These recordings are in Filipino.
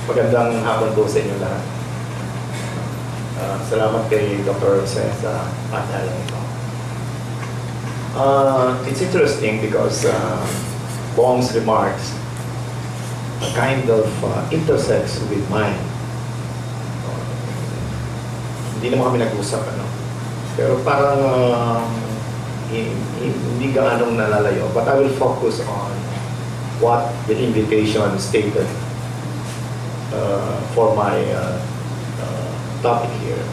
Magandang hapon po sa inyo lahat. Salamat kay Dr. Jose sa panel ito. It's interesting because Bong's remarks kind of intersects with mine. Hindi naman kami nag-usap, ano? Pero parang hindi gaanong nalalayo. But I will focus on what the invitation stated for my topic here.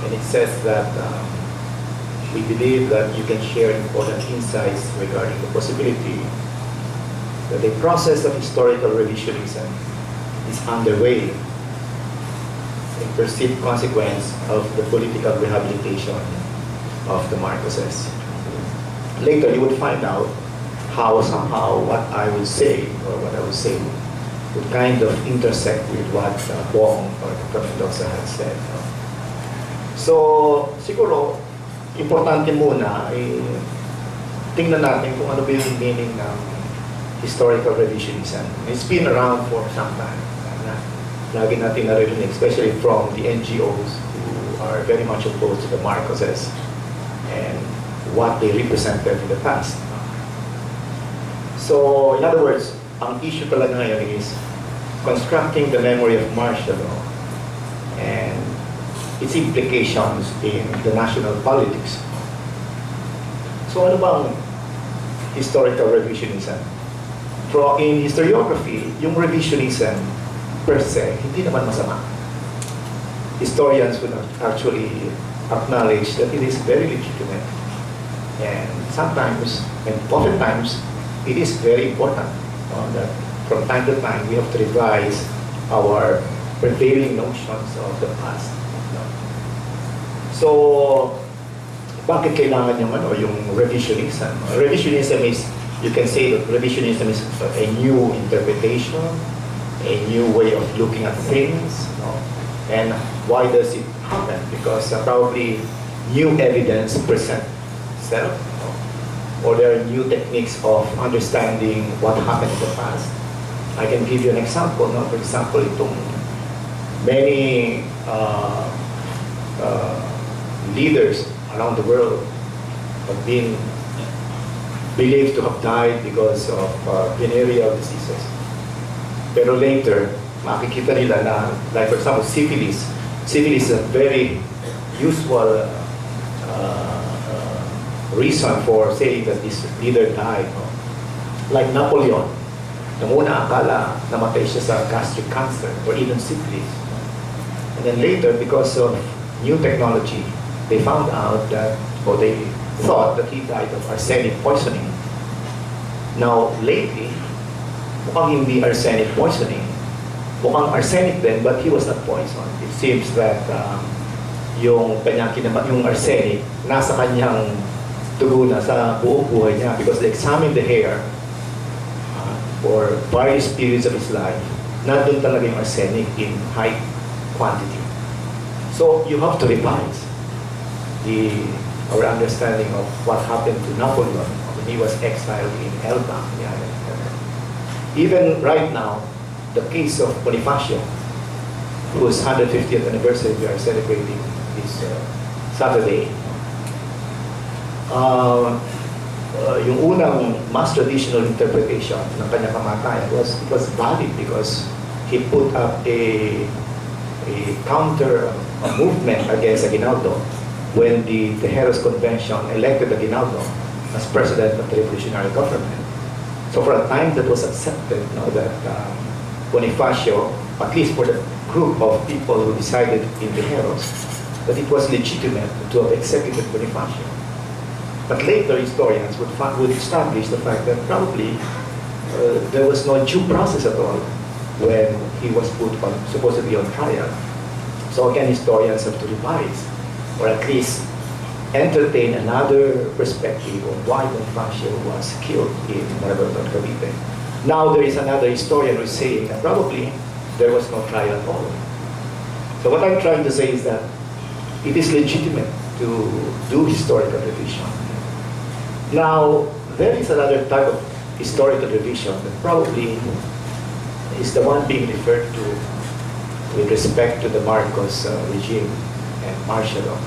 And it says that we believe that you can share important insights regarding the possibility that a process of historical revisionism is underway, a perceived consequence of the political rehabilitation of the Marcoses. Later, you would find out how somehow what I would say, or what I would say, would kind of intersect with what Bong or Dr. Mendoza had said. So, siguro, importante muna ay tingnan natin kung ano ba yung meaning ng historical revisionism. It's been around for some time. Lagi natin narinig, especially from the NGOs who are very much opposed to the Marcoses and what they represented in the past. So, in other words, ang issue talaga ngayon is constructing the memory of martial law and its implications in the national politics. So ano bang historical revisionism? In historiography, yung revisionism per se, hindi naman masama. Historians would actually acknowledge that it is very legitimate. And sometimes, and oftentimes, it is very important that from time to time we have to revise our prevailing notions of the past. So, bakit kailangan yung revisionism? Revisionism is, you can say that revisionism is a new interpretation, a new way of looking at things. And why does it happen? Because probably new evidence presents itself, or there are new techniques of understanding what happened in the past. I can give you an example. For example, itong many leaders around the world have been believed to have died because of venereal diseases. Pero later, makikita nila na, like for example, syphilis. Syphilis is a very usual reason for saying that this leader died. Like Napoleon, na muna akala namatay siya sa gastric cancer or even syphilis. And then later, because of new technology, they found out that, or they thought that he died of arsenic poisoning. Now, lately, mukhang hindi arsenic poisoning. Mukhang arsenic din, but he was not poisoned. It seems that yung arsenic nasa kanyang dugo na sa buong buhay niya, because they examined the hair for various periods of his life. Nandun talaga yung arsenic in high quantity. So you have to revise our understanding of what happened to Napoleon when he was exiled in Elba. Even right now, the case of Bonifacio, whose 150th anniversary we are celebrating this Saturday, yung unang mass traditional interpretation ng kanyang kamatayan it was valid because he put up a counter movement against Aguinaldo when the Tejeros Convention elected Aguinaldo as president of the revolutionary government. So for a time that was accepted, that Bonifacio, at least for the group of people who decided in Tejeros, that it was legitimate to have executed Bonifacio. But later historians would establish the fact that probably there was no due process at all when he was put on, supposedly on trial. So again, historians have to revise, or at least entertain another perspective on why Bonifacio was killed in Marabaton, Cavite. Now there is another historian who is saying that probably there was no trial at all. So what I'm trying to say is that it is legitimate to do historical revision. Now, there is another type of historical revision that probably is the one being referred to with respect to the Marcos regime and martial law.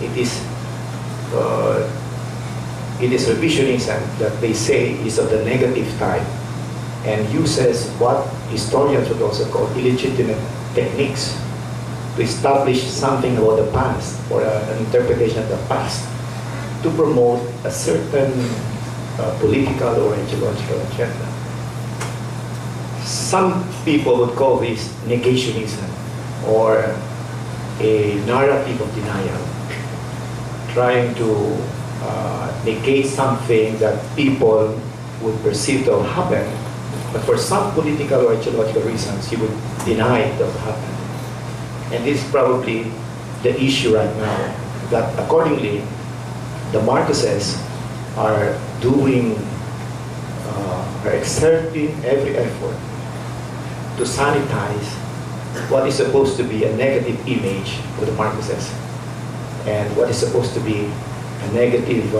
It is revisionism that they say is of the negative type and uses what historians would also call illegitimate techniques to establish something about the past or an interpretation of the past to promote a certain political or ideological agenda. Some people would call this negationism or a narrative of denial, trying to negate something that people would perceive to have happened, but for some political or ideological reasons, you would deny it to have happened. And this is probably the issue right now, that accordingly, the Marcoses are exerting every effort to sanitize what is supposed to be a negative image of the Marcoses and what is supposed to be a negative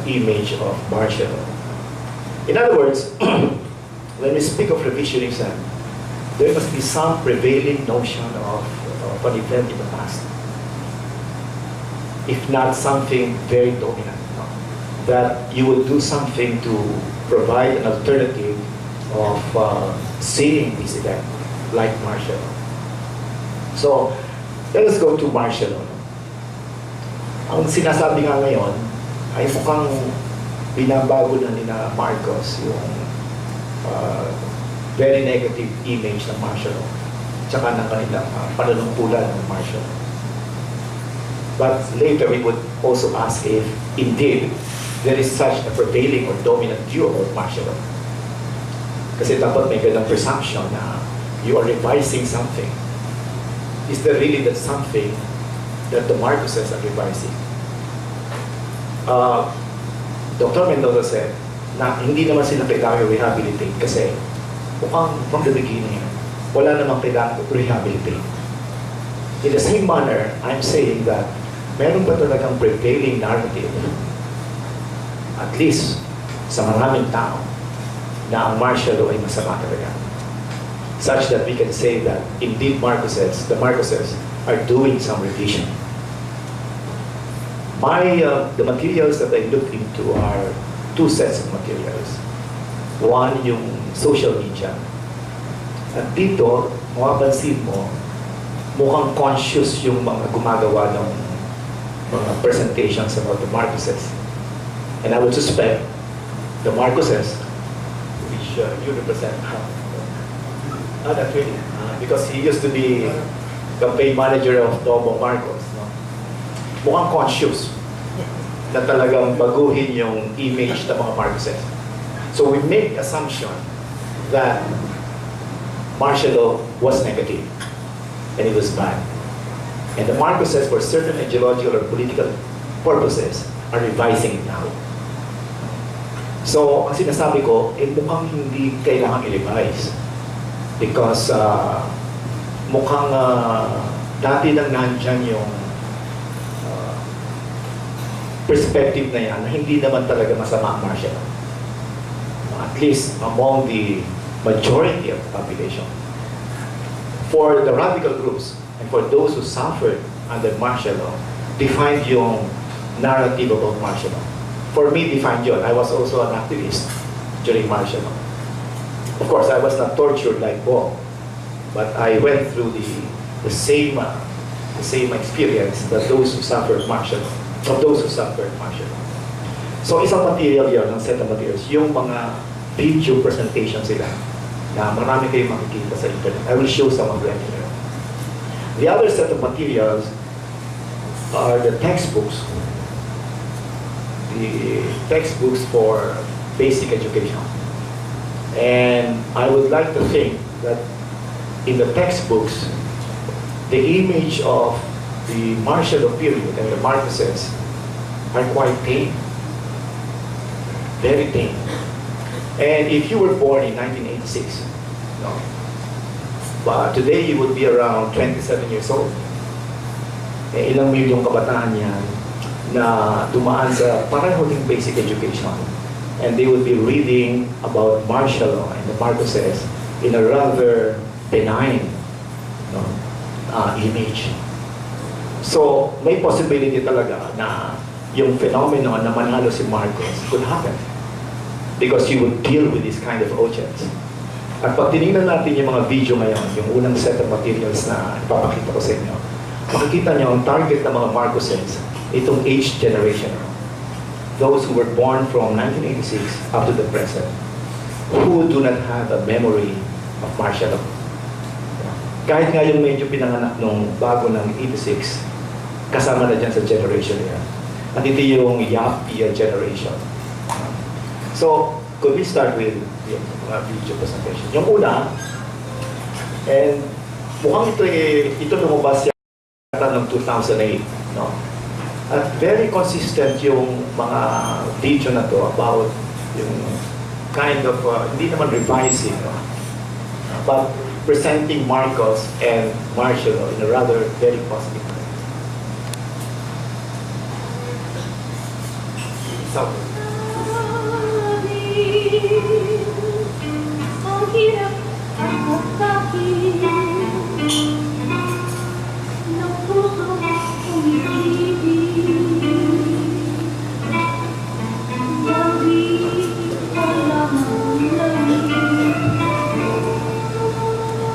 image of martial law. In other words, when we speak of revisionism, there must be some prevailing notion of an event in the past, if not something very dominant, that you would do something to provide an alternative of seeing this event like martial law. So, let us go to martial law. Ang sinasabi nga ngayon ay mukhang binabago na nila Marcos yung very negative image ng martial law tsaka ng kanilang panunungkulan ng martial law. But later we would also ask if indeed there is such a prevailing or dominant view about martial law. Kasi dapat may ganang presumption na you are revising something. Is there really that something that the Marcoses are revising? Dr. Mendoza said na hindi naman sila kailangan rehabilitate kasi mukhang from the beginning, wala namang kailangan rehabilitate. In the same manner, I'm saying that meron pa talagang prevailing narrative, at least sa maraming tao, na ang martial law ay masama talaga. Such that we can say that indeed the Marcoses are doing some revision. The materials that I looked into are two sets of materials. One, yung social media. At dito, mapapansin mo, mukhang conscious yung mga gumagawa ng mga presentations about the Marcoses. And I would suspect the Marcoses, which you represent, not really, because he used to be campaign manager of Bonggang Marcos. No? Mukhang conscious na talagang baguhin yung image ng mga Marcoses. So we make assumption that martial law was negative and it was bad. And the Marcoses, for certain ideological or political purposes, are revising it now. So, ang sinasabi ko, mukhang hindi kailangan i-revise. Because mukhang dati lang nandyan yung perspective na yan na hindi naman talaga masama ang martial law. At least among the majority of the population. For the radical groups and for those who suffered under martial law, defined yung narrative about martial law. For me, defined yun. I was also an activist during martial law. Of course, I was not tortured like Bong, but I went through the same experience that those who suffered martial law, from those who suffered martial law. So isang material yun, ang set of materials, yung mga video presentation sila na marami kayong makikita sa internet. I will show some of them here. The other set of materials are the textbooks. The textbooks for basic education. And I would like to think that in the textbooks, the image of the martial law period and the Marcoses are quite tame. Very tame. And if you were born in 1986, no, but today you would be around 27 years old. Eh, ilang milyong kabataan yan na dumaan sa pareho ding basic education. And they would be reading about martial law and the Marcoses in a rather benign, no, image. So, may possibility talaga na yung phenomenon na manalo si Marcos could happen because you would deal with this kind of audience. At pag tinignan natin yung mga video ngayon, yung unang set of materials na ipapakita ko sa inyo, makikita nyo ang target ng mga Marcoses, itong age generation. Those who were born from 1986 up to the present, who do not have a memory of martial law. Kahit nga yung medyo pinanganak nung bago ng 86, kasama na dyan sa generation niya. At ito yung yuppie generation. So, could we start with yung mga video presentation? Yung una, and mukhang ito lumabas yata ng 2008, no? At very consistent yung mga video na to about yung kind of, hindi naman revising, no? But presenting Marcos and martial law in a rather very positive way. So, ang hirap ang magkakit ng puso umibig lagi wala mang langit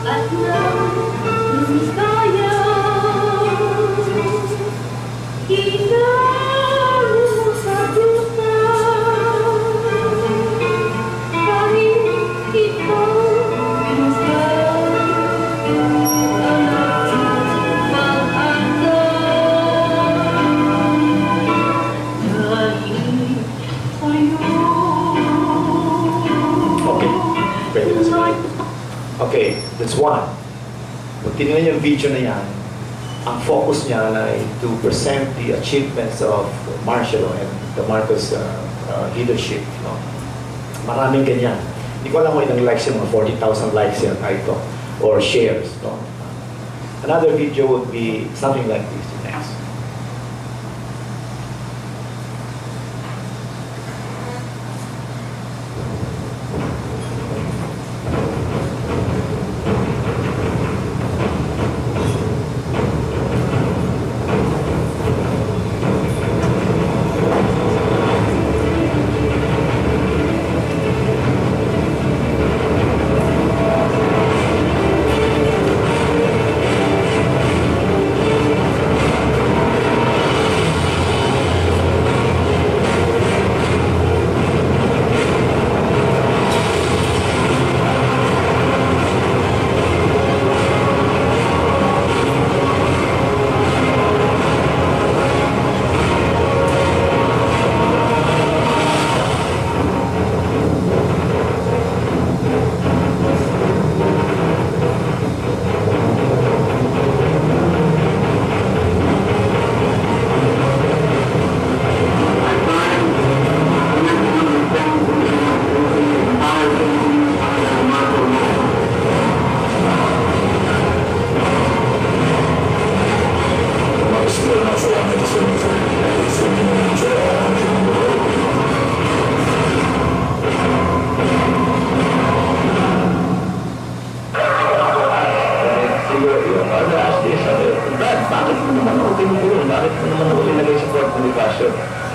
at nang lumiskaya hinalo sa duta kahit ikaw okay, that's one. Pag tinignan yung video na yan, ang focus niya ay to present the achievements of martial law and the Marcos leadership. No? Maraming ganyan. Hindi ko alam kung ilang likes yung mga 40,000 likes yan ito or shares. No? Another video would be something like this next.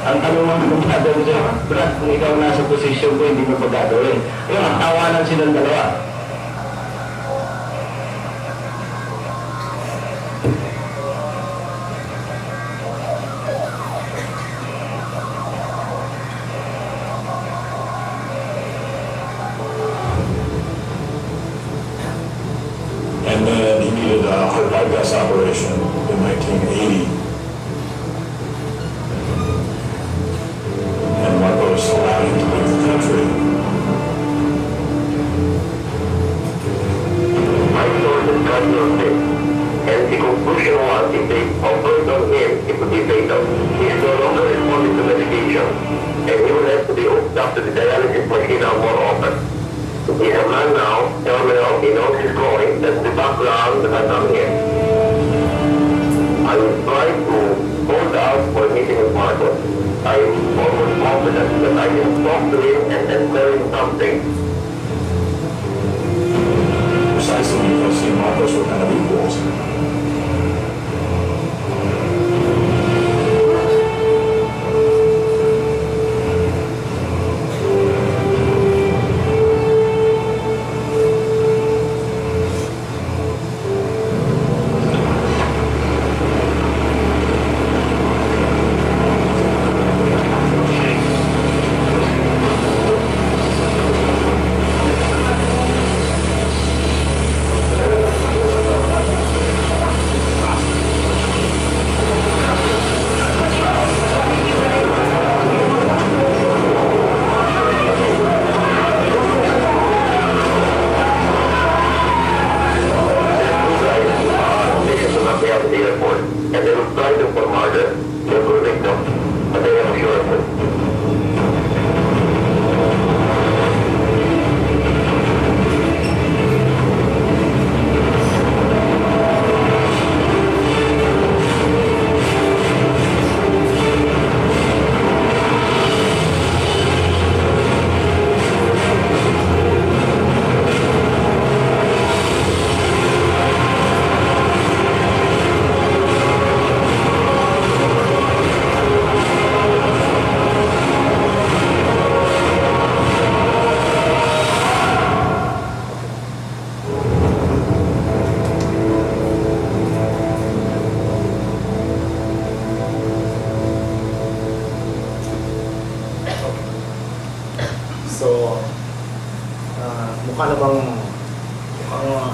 Ang tanong ng kumpado ko sa'yo, Brad, kung ikaw nasa posisyon ko, hindi mo pa gagawin. Yung tawanan silang dalawa. And then he needed a heart bypass operation in 1980. And Marcos allowed him to leave the country. I saw the diagnosis, and the conclusion was if they operate on him, it would be fatal. He is no longer responding to medication, and he will have to be hooked up to the dialysis machine more often. He is a man now, terminal, he knows he's going, that's the background that I'm coming in. I will try to hold out for a meeting with Marcos. I am almost confident that I can talk to him and tell him something.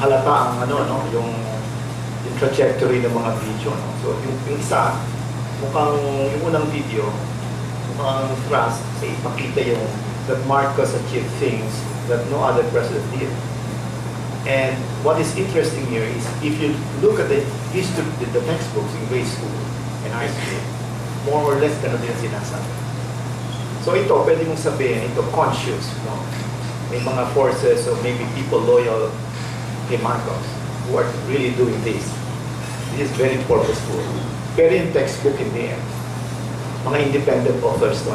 halata ang yung trajectory ng mga video. No? So yung isa, mukhang yung unang video, mukhang thrust sa ipakita yung that Marcos achieved things that no other president did. And what is interesting here is if you look at the history, the textbooks in grade school and high school, more or less ganun din ang sinasabi. So ito, pwede mong sabihin, ito conscious, no? May mga forces or maybe people loyal kay Marcos who are really doing this. This is very purposeful. Pero yung textbook hindi yan. Mga independent authors to.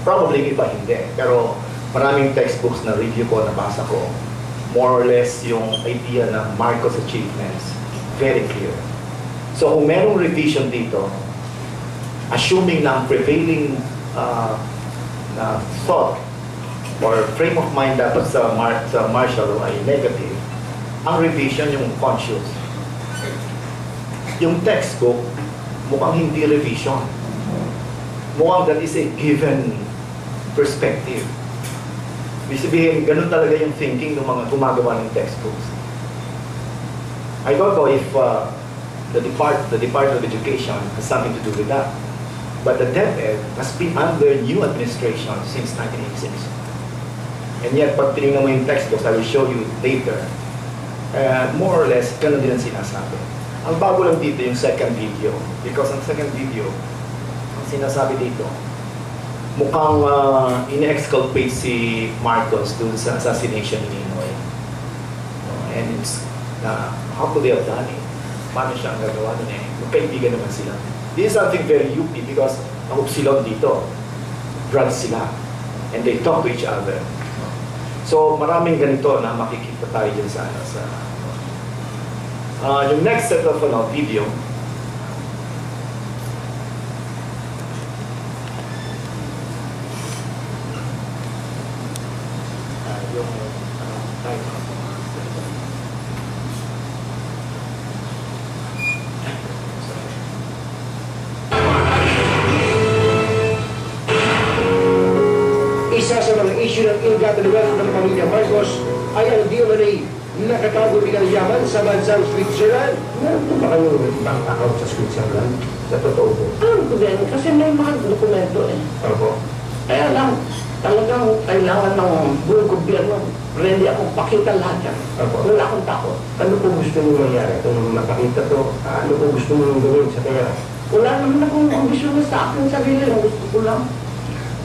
Probably iba hindi. Pero maraming textbooks na review ko, nabasa ko, more or less yung idea ng Marcos achievements, very clear. So kung merong revision dito, assuming na ang prevailing na thought or frame of mind dapat sa Marshall ay negative, ang revision yung conscious. Yung textbook, mukhang hindi revision. Mukhang that is a given perspective. Ibig sabihin, ganun talaga yung thinking ng mga gumagawa ng textbooks. I don't know if the Department of Education has something to do with that. But the DepEd has been under new administration since 1986. And yet, pag tinignan mo yung textbooks, I will show you later, more or less, ganun din ang sinasabi. Ang bago lang dito yung second video. Because ang second video, ang sinasabi dito, mukhang in-exculpate si Marcos dun sa assassination ni Ninoy. And it's, how could they have done it? Paano siya ang gagawa nun eh? Magkaibigan naman sila. This is something very UP because ang upsilon dito, drugs sila. And they talk to each other. So maraming ganito na makikita tayo dyan sa yung next set of video, yung isa sa mga issue ng ill-gotten ng pamilya Marcos ay ang DNA na nakatago ng yaman sa bansang Switzerland. Baka yung bank account sa Switzerland, sa totoo po. Alam ko din, kasi may mga dokumento eh. Opo. Kaya lang, talagang kailangan ng buong gobyerno, ready akong pakita lahat yan. Opo. Wala akong takot. Ano po gusto nyo mangyari? Kung makakita to, ano po gusto nyo gawin sa pera? Wala naman akong ambisyon na sa akin sarili. Ang gusto ko lang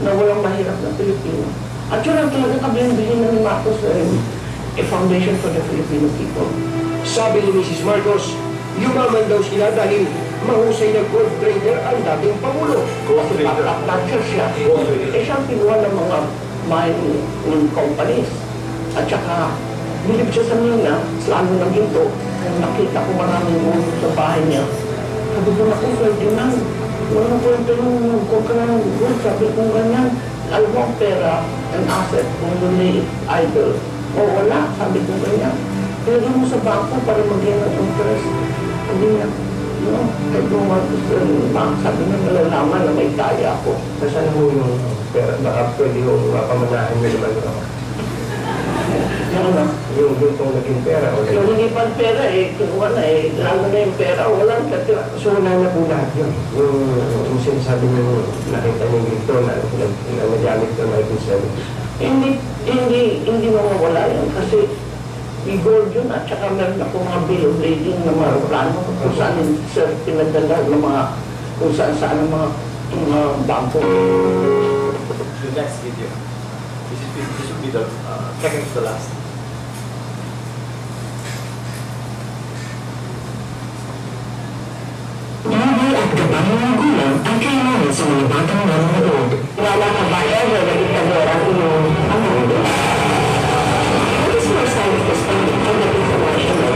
na walang mahirap na Pilipino. At yun ang talaga kabilin-bilin na ni Marcos a foundation for the Filipino people. Sabi ni Mrs. Marcos, yumaman daw sila dahil mahusay na gold trader ang dating Pangulo. Gold trader. At-catcher siya. Gold trader. Eh siyang pinuha ng mga mining companies. At saka, bilib siya sa mina, lalo ng ginto. Kaya nakita ko maraming ulo sa bahay niya. Sabi ko, naku, Ferdinand, walang kwento yung kung ka ng gold. Sabi ko ganyan, alam mo ang pera, an asset, kung nuli idol. O wala, sabi ko ganyan. Pwede mo sa bangko para mag-gain ng interest. Sabi niya, no, kahit mo gusto ng bank, sabi niya, malalaman na may kaya ako. Saan mo yung pera? Baka pwede yung pamanahin nyo naman ito. Yung ano? Yung itong naging pera. Yung hindi pa pera eh, kinuha na eh, lalo na yung pera, walang katira. So wala na po lahat yun. Yung sinasabi nyo, nakita nyo dito na nagamit ko na 1970. Hindi mawawala yun kasi may gold yun at saka meron ako mga bill of lading na mga plano kung saan sir pinagdala ng mga kung saan ang mga bangko. the next video. This should be the second to the last. Hindi at gabay ng gulang ang kailangan sa mga batang nanonood. Wala ka ba ever na diktador ang inyong amado? What is your side of this pagdating sa national?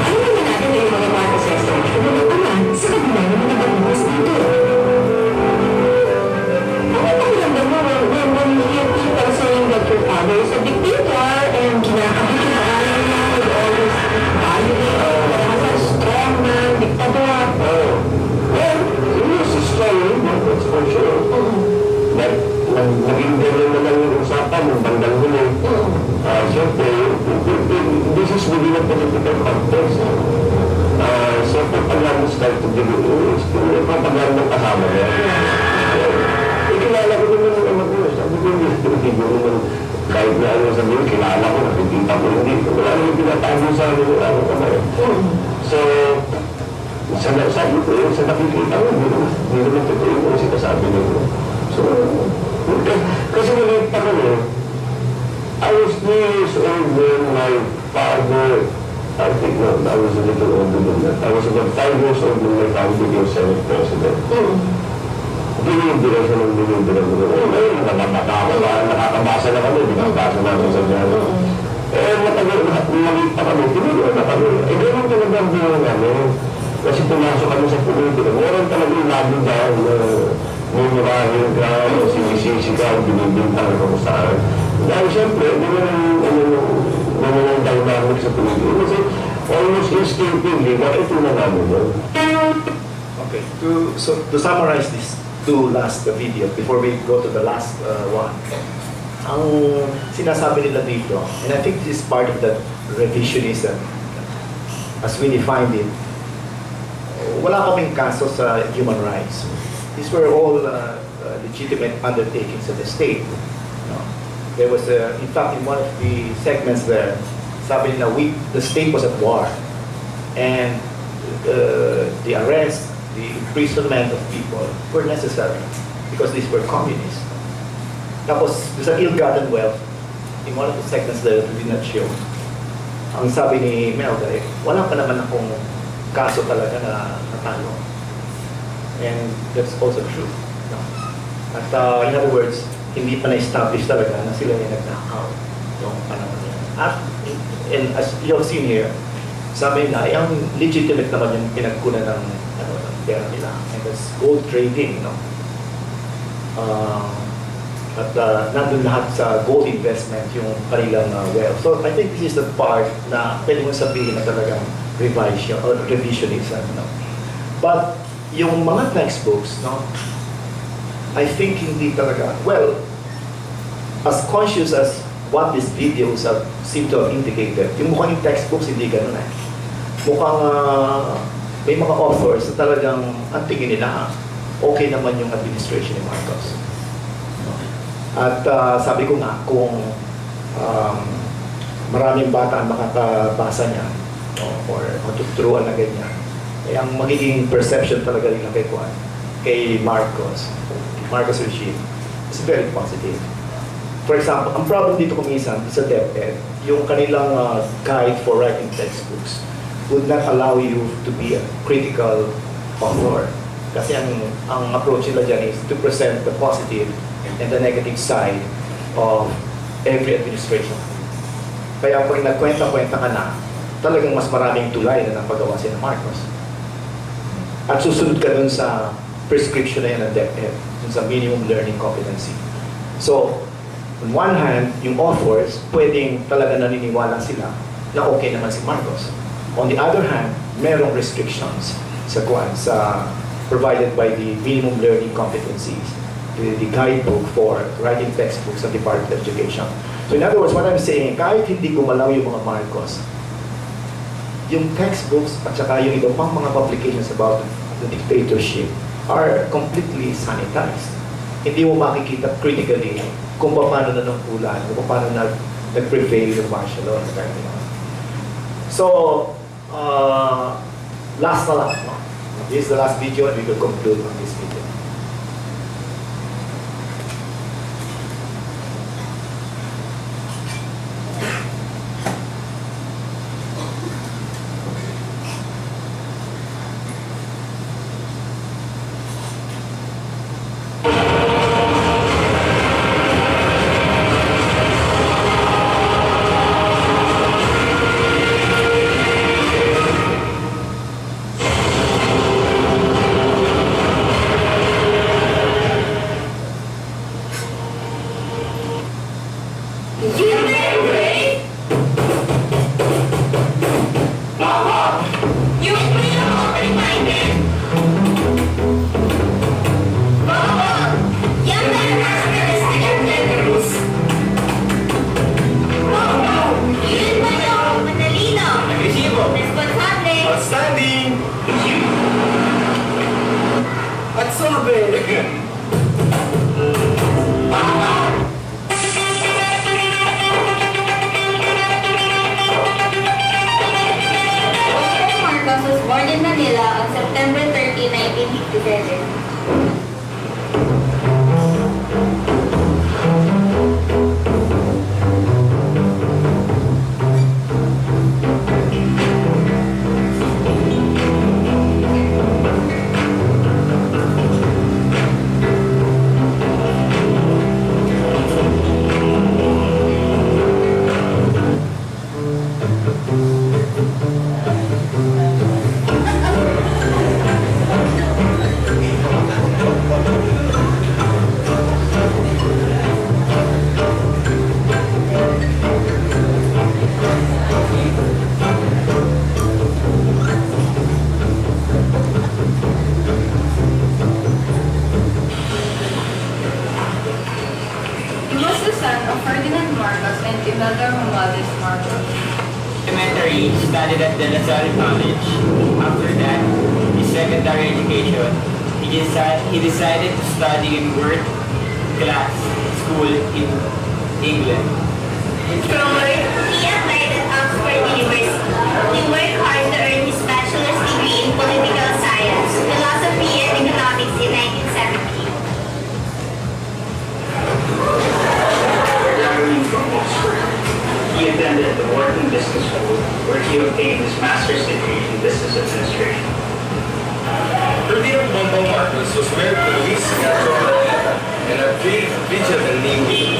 Ano naman natin na yung mga Marcos research kung mga ama sa kabila ng mga babuhos dito? Ano pakiramdam mo when you hear people saying that your father is a dictator and kinakabikitaan niya with all this valuing as a strong man, dictador? Well, he was a strong dito. Wala naman pinatago sa amin ng ano kamay. So, sabi ko yun, sa nakikita ko, hindi naman totoo yung sinasabi nito. So, kasi naliit pa kami, I was 3 years old when my father, I think I was a little older than that. I was about 5 years old when my father became Senate President. Dinindira siya ng dinindira. Ngayon, nakakabasa na kami, nakakabasa namin sa dyan. Matagal, maliit pa kami, tinigil na kami. Ganun talaga ang buhay namin. Kasi pumasok kami sa politika. Meron talaga yung lagi dyan na mumurahin ka, sinisisi ka, binibintang ka kung saan. Dahil siyempre, hindi naman ang dynamic sa politika. Kasi almost instinctively, ito na namin yun. Okay, to summarize this two last video before we go to the last one. Ang sinasabi nila dito, and I think this is part of the revisionism as we defined it, wala kaming kaso sa human rights. These were all legitimate undertakings of the state. No? There was, in fact, in one of the segments there, sabi nila, the state was at war. And the arrest, the imprisonment of people were necessary because these were communists. Tapos, there's an ill-gotten wealth in one of the segments that we did not show. Ang sabi ni Melda, wala pa naman akong kaso talaga na natalo. And that's also true. No? At in other words, hindi pa na-establish talaga na sila yung nagnakaw yung panahon niya. At and as you have seen here, sabi na, yung legitimate naman yung pinagkunan ng pera nila. And that's gold trading, no? At nandun lahat sa gold investment yung kanilang wealth. So I think this is the part na pwede mong sabihin na talagang revision or revisionism. No? But yung mga textbooks, no, I think hindi talaga, well, as conscious as what these videos seem to have indicated, yung mukhang yung textbooks hindi ganun eh. Mukhang may mga authors na talagang ang tingin nila, okay naman yung administration ni Marcos. At sabi ko nga, kung maraming bata ang makakabasa niya, or matuturuan na ganyan, ang magiging perception talaga nila kay Marcos regime is very positive. For example, ang problem dito kumisan sa DepEd, yung kanilang guide for writing textbooks would not allow you to be a critical author. Kasi ang approach nila dyan is to present the positive and the negative side of every administration. Kaya pag nagkwenta-kwenta ka na, talagang mas maraming tulay na napagawa si Marcos. At susunod ka dun sa prescription na yan ng DepEd, dun sa minimum learning competency. So, on one hand, yung authors, pwedeng talaga naniniwala sila na okay naman si Marcos. On the other hand, merong restrictions sa provided by the minimum learning competencies, the guidebook for writing textbooks of the Department of Education. So in other words, what I'm saying, kahit hindi gumalaw yung mga Marcos, yung textbooks at saka yung iba pang mga publications about the dictatorship are completely sanitized. Hindi mo makikita critically kung paano nanungkulan, kung paano nag-prevail yung martial law. So, last na lang. No? This is the last video and we will conclude on this video. together. He was the son of Ferdinand Marcos and Imelda Romualdez Marcos. Elementary, he studied at the Salle College. After that, his secondary education, he decided to study in world class school in England. He applied at Oxford University. He worked hard to earn his bachelor's degree in political science, philosophy, and economics in 1970. Graduating from Oxford, he attended the Wharton Business School, where he obtained his master's degree in business administration. Ferdinand Bonggang Marcos was married to Luis Araneta and had three children named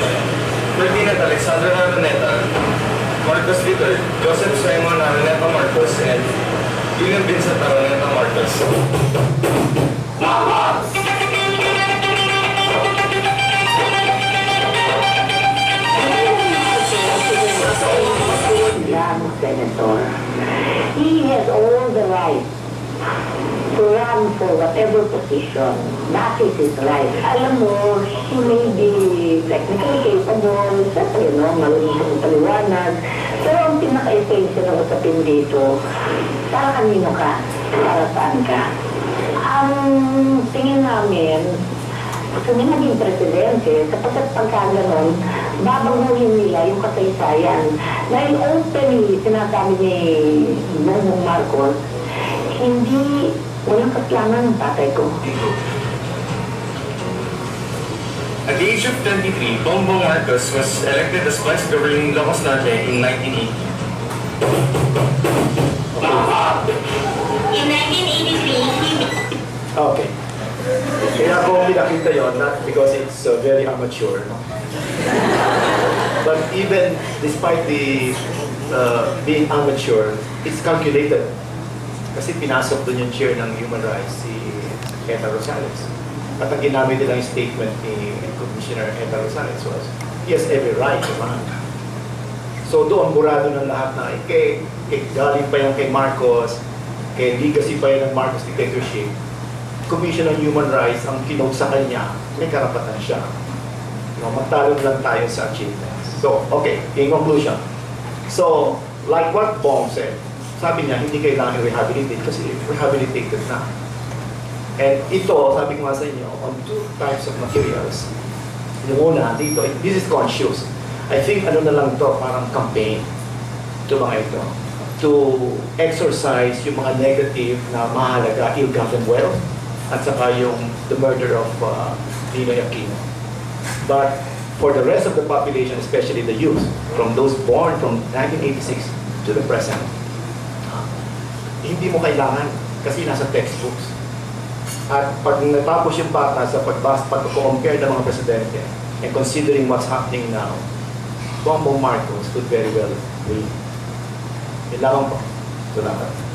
Ferdinand Alexander Araneta, Marcos III, Joseph Simon Araneta Marcos, and William Vincent Araneta Marcos. Young senator, he has all the right to run for whatever position. That is his right. Alam mo, he may be technically capable, siyempre, marunong siyang paliwanag. Pero ang pinaka-essential ng usapin dito, para kanino ka? Para saan ka? Ang tingin namin, gusto niya maging presidente, sapagkat pagka ganon, babaguhin nila yung kasaysayan. Dahil openly, sinasabi ni Bonggang Marcos, hindi, walang kasalanan ng tatay ko. At the age of 23, Bongbong Marcos was elected as vice governor in Ilocos Norte in 1980. In 1983, he Okay. Kaya ko pinakita yun, not because it's very amateur. No? But even despite the being amateur, it's calculated. Kasi pinasok doon yung chair ng Human Rights, si Eta Rosales. At ang ginamit nilang statement ni Commissioner Eta Rosales was, he has every right, diba? So doon, burado ng lahat na, galing pa yan kay Marcos, kay legacy pa yan ng Marcos dictatorship. Commission on Human Rights, ang kinote sa kanya, may karapatan siya. No, magtalo lang tayo sa achievements. So, okay, in conclusion. So, like what Bong said, sabi niya, hindi kailangan i-rehabilitate kasi rehabilitated na. And ito, sabi ko nga sa inyo, on two types of materials. Yung una, dito, this is conscious. I think ano na lang to, parang campaign to mga ito. To exercise yung mga negative na mahalaga, ill-gotten wealth, at saka yung the murder of Ninoy Aquino. But for the rest of the population, especially the youth, from those born from 1986 to the present, hindi mo kailangan kasi nasa textbooks. At pag natapos yung bata sa pag-compare ng mga presidente and considering what's happening now, Bongbong Marcos could very well win. Yun lamang po. Salamat.